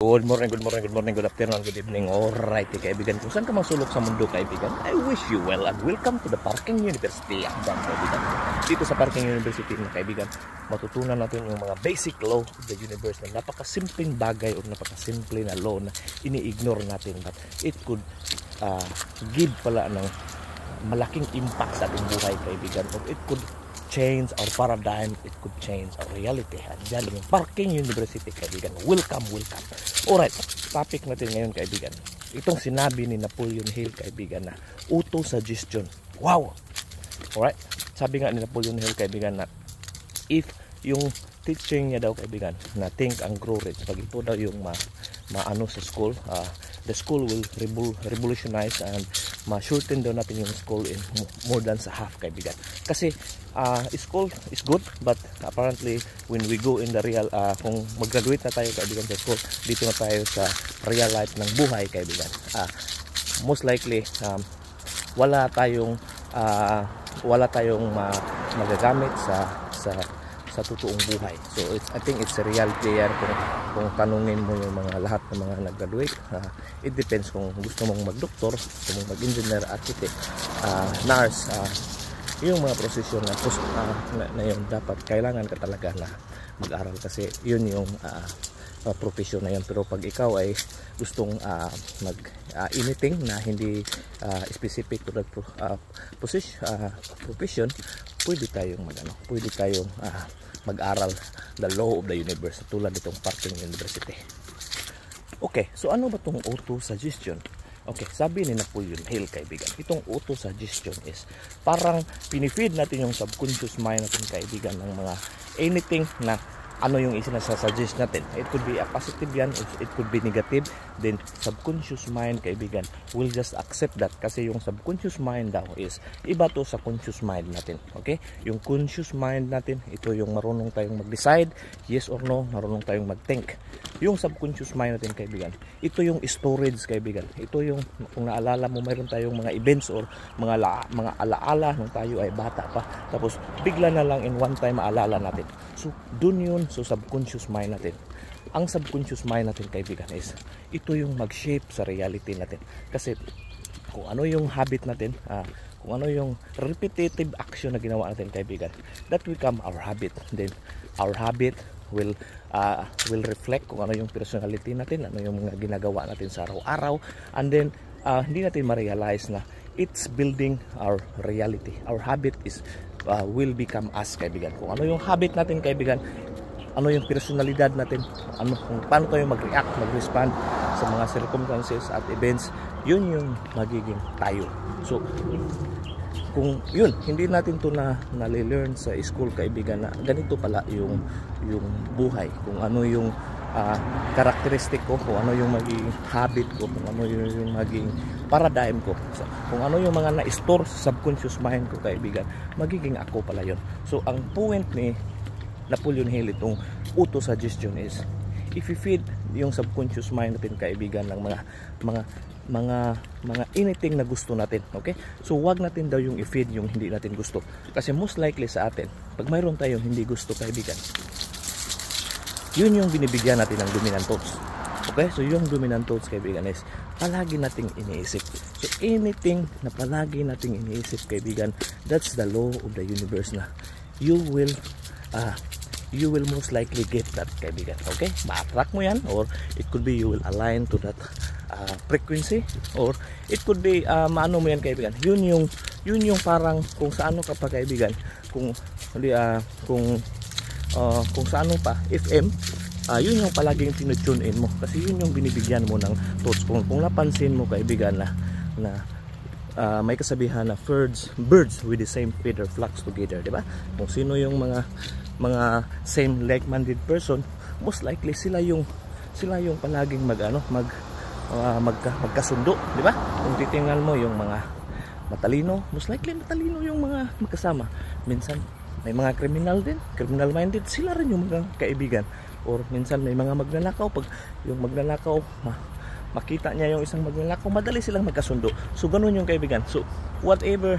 Good morning, good afternoon, good evening. Alright, kaibigan, kung saan ka mang sulok sa mundo, kaibigan, I wish you well and welcome to the Parking University. Kaibigan, dito sa Parking University, kaibigan, matutunan natin yung mga basic law of the universe na napakasimpleng bagay o napakasimple na law na ini-ignore natin, but it could give pala ng malaking impact sa ating buhay, kaibigan, or it could change our paradigm, it could change our reality. Diyan yung Parking University, kaibigan. Welcome. Alright, topic natin ngayon, kaibigan. Itong sinabi ni Napoleon Hill, kaibigan, na auto-suggestion. Wow! Alright, sabi nga ni Napoleon Hill, kaibigan, na if yung teaching niya daw, kaibigan, na think and grow rich, pag ito daw yung maano sa school, the school will revolutionize and ma-shorten daw natin yung school in more than sa half, kaibigan. Kasi school is good, but apparently when we go in the real, kung mag-graduate na tayo, kaibigan, sa school, dito na tayo sa real life ng buhay, kaibigan, most likely wala tayong magagamit sa totoong buhay. So I think it's a reality yan. Kung tanungin mo yung mga lahat ng mga nag-graduate, it depends kung gusto mong mag-doktor, gusto mong mag-engineer, architect, nurse, yung mga profesyon na yun, dapat kailangan ka talaga na mag-aral kasi yun yung profesyon na yun. Pero pag ikaw ay gustong anything na hindi specific to that profession, pwede tayong mag-aral the law of the universe tulad nitong Parking University. Okay, so ano ba itong auto-suggestion? Okay, sabi ni Napoleon Hill, kaibigan, itong auto-suggestion is parang pinifeed natin yung subconscious mind natin, kaibigan, ng mga anything na ano yung isinasuggest natin. It could be a positive yan, it could be negative. Then subconscious mind, kaibigan, will just accept that kasi yung subconscious mind daw is iba to sa conscious mind natin. Okay? Yung conscious mind natin, ito yung marunong tayong mag-decide, yes or no, marunong tayong mag-think. Yung subconscious mind natin, kaibigan, ito yung storage, kaibigan. Ito yung, kung naalala mo, mayroon tayong mga events or mga alaala nung tayo ay bata pa. Tapos bigla na lang in one time maalala natin. So dun yun, so subconscious mind natin. Ang subconscious mind natin, kaibigan, is ito yung mag-shape sa reality natin. Kasi kung ano yung habit natin, kung ano yung repetitive action na ginawa natin, kaibigan, that become our habit. Then our habit will reflect kung ano yung personality natin, ano yung mga ginagawa natin sa araw-araw, and then hindi natin ma-realize na it's building our reality. Our habit is will become us, kaibigan. Kung ano yung habit natin, kaibigan, ano yung personalidad natin, kung paano tayo mag-react, mag-respond sa mga circumstances at events, yun yung magiging tayo. So kung yun, hindi natin to na-learn sa school, kaibigan, na ganito pala yung buhay, kung ano yung karakteristik ko, kung ano yung magiging habit ko, kung ano yung magiging paradigm ko, so, kung ano yung mga na-store sa subconscious mind ko, kaibigan, magiging ako pala yun. So ang point ni Napoleon Hill, itong auto-suggestion, is if you feed yung subconscious mind natin, kaibigan, ng mga anything na gusto natin, okay? So wag natin daw yung i-feed yung hindi natin gusto, kasi most likely sa atin, pag mayroon tayong hindi gusto, kaibigan, yun yung binibigyan natin ng dominant thoughts. Okay? So yung dominant thoughts, kaibigan, is palagi nating iniisip. So anything na palagi nating iniisip, kaibigan, that's the law of the universe na you will most likely get that, kaibigan. Okay? Ma-attract mo yan, or it could be you will align to that frequency, or it could be maano mo yan, kaibigan. Yun yung parang kung saan ka pa, kaibigan, kung sa ano pa, FM, yun yung palaging tinutune in mo, kasi yun yung binibigyan mo ng thoughts. Kung napansin mo, kaibigan, na may kasabihan na birds with the same feather flocks together, di ba? Kung sino yung mga same like-minded person, most likely sila yung palaging magkasundo, di ba? Kung titingnan mo yung mga matalino, most likely matalino yung mga magkasama. Minsan may mga criminal minded, sila rin yung mga kaibigan. Or minsan may mga magnanakaw, pag yung magnanakaw makita niya yung isang magnanakaw, madali silang magkasundo. So ganun yung kaibigan. So whatever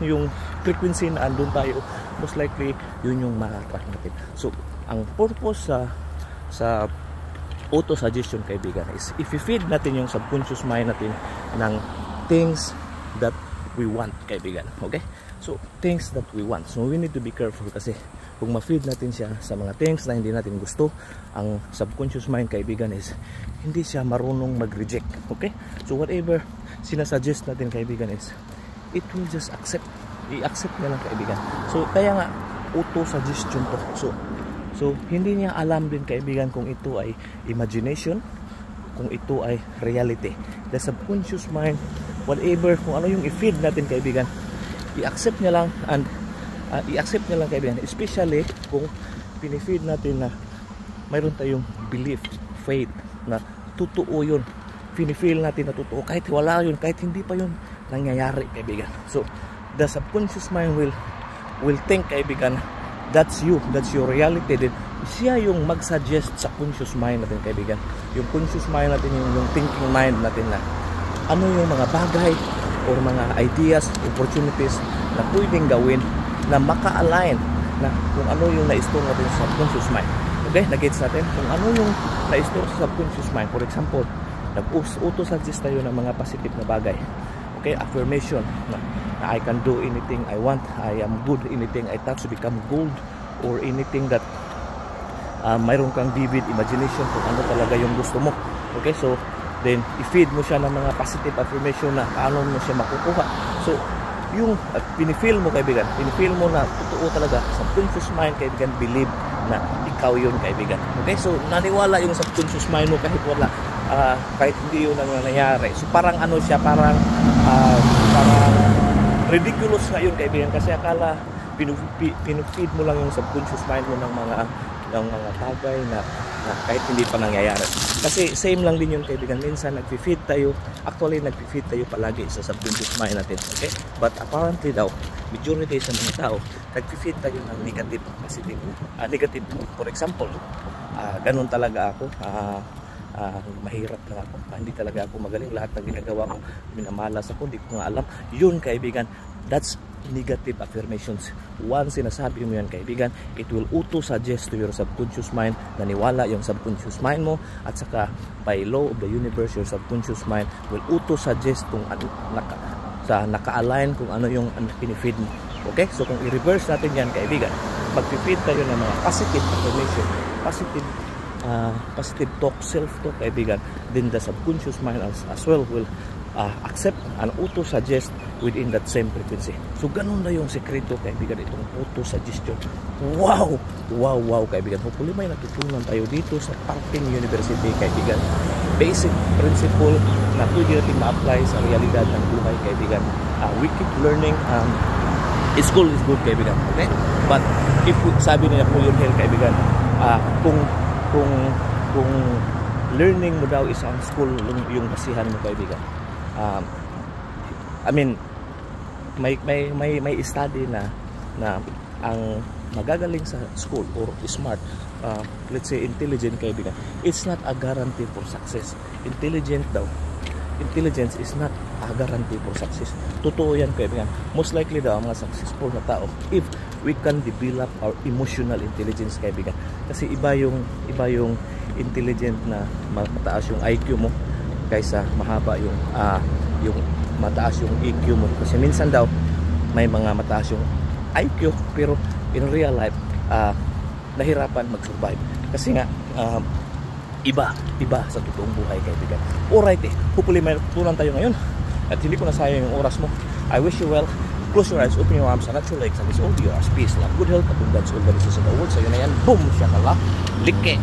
yung frequency na andun tayo, most likely yun yung ma-attract natin. So ang purpose sa auto-suggestion kaibigan is if i-feed natin yung subconscious mind natin ng things that we want kaibigan. Okay? So, things that we want. So, we need to be careful kasi kung ma-feed natin siya sa mga things na hindi natin gusto, ang subconscious mind kaibigan is hindi siya marunong mag-reject. Okay? So, whatever sinasuggest natin kaibigan is it will just accept. I-accept niya lang kaibigan. So, kaya nga auto-suggestion to. So, hindi niya alam din kaibigan kung ito ay imagination, kung ito ay reality. The subconscious mind, whatever, kung ano yung i-feed natin kaibigan, i-accept niya lang and i-accept niya lang kaibigan. Especially kung pinifeed natin na mayroon tayong belief, faith, na totoo yun. Pinifeel natin na totoo. Kahit wala yun, kahit hindi pa yun nangyayari kaibigan. So, the subconscious mind will think kaibigan, that's you, that's your reality. Then siya yung mag-suggest sa conscious mind natin kaibigan. Yung conscious mind natin, yung thinking mind natin na ano yung mga bagay or mga ideas, opportunities na pwedeng gawin na maka-align na kung ano yung na-store natin sa subconscious mind. Okay, nag-gets natin kung ano yung na-store sa subconscious mind. For example, nag-auto-suggest tayo ng mga positive na bagay. Okay, affirmation na I can do anything I want, I am good, anything I touch become gold, or anything that mayroon kang vivid imagination kung ano talaga yung gusto mo. Okay, so then i-feed mo siya ng mga positive affirmation na paano mo siya makukuha. So yung pinifeel mo kaibigan, pinifeel mo na totoo talaga subconscious mind kaibigan, believe na ikaw yun kaibigan. Okay, so naniwala yung subconscious mind mo kahit wala, kahit hindi yun ang nangyayari. So parang ano siya, parang ridiculous na yun kaibigan, kasi akala pinifeed mo lang yung subconscious mind mo ng mga bagay na kahit hindi pa nangyayari. Kasi same lang din yun kaibigan, minsan nag-feed tayo, actually nag-feed tayo palagi sa subconscious mind natin. Okay, but apparently daw majority sa mga tao nag-feed tayo ng negative, positive, negative. For example, ganun talaga ako, mahirap lang ako, hindi talaga ako magaling, lahat ng ginagawa ko minamalas ako, hindi ko nga alam. Yun kaibigan, that's negative affirmations. Once sinasabi mo yan kaibigan, it will auto-suggest to your subconscious mind, naniwala yung subconscious mind mo, at saka by law of the universe, your subconscious mind will auto-suggest kung naka-align kung ano yung pinifeed mo. Okay, so kung i-reverse natin yan kaibigan, mag-feed tayo ng mga positive affirmation, positive talk, self-talk kaibigan, then the subconscious mind as well will accept and auto-suggest within that same frequency. So ganun na yung sekreto kaibigan, itong auto-suggestion. Wow! Wow, wow kaibigan. Hopefully may natutunan tayo dito sa Parking University kaibigan. Basic principle na pwede natin ma-apply sa realidad ng buhay kaibigan. We keep learning. School is good kaibigan. Okay? But if sabi ni Napoleon Hill kaibigan, kung learning mo daw is ang school yung basihan mo kaibigan. I mean, may study na ang magagaling sa school or smart, let's say intelligent kaibigan, it's not a guarantee for success. Intelligence is not a guarantee for success. Totoo yan kaibigan. Most likely daw ang mga successful na tao if we can develop our emotional intelligence kaibigan. Kasi iba yung intelligent na mataas yung IQ mo kaysa mahaba yung mataas yung EQ mo. Kasi minsan daw may mga mataas yung IQ pero in real life nahirapan mag-survive. Kasi nga iba sa totoong buhay kaibigan. Alright hopefully may tutunan tayo ngayon at hindi ko nasayang yung oras mo. I wish you well. Close your eyes, open your arms, and at your legs, and it's all yours. Peace, love, good health, abundance, all the riches in the world. Sa'yo na yan, boom, shakala, like.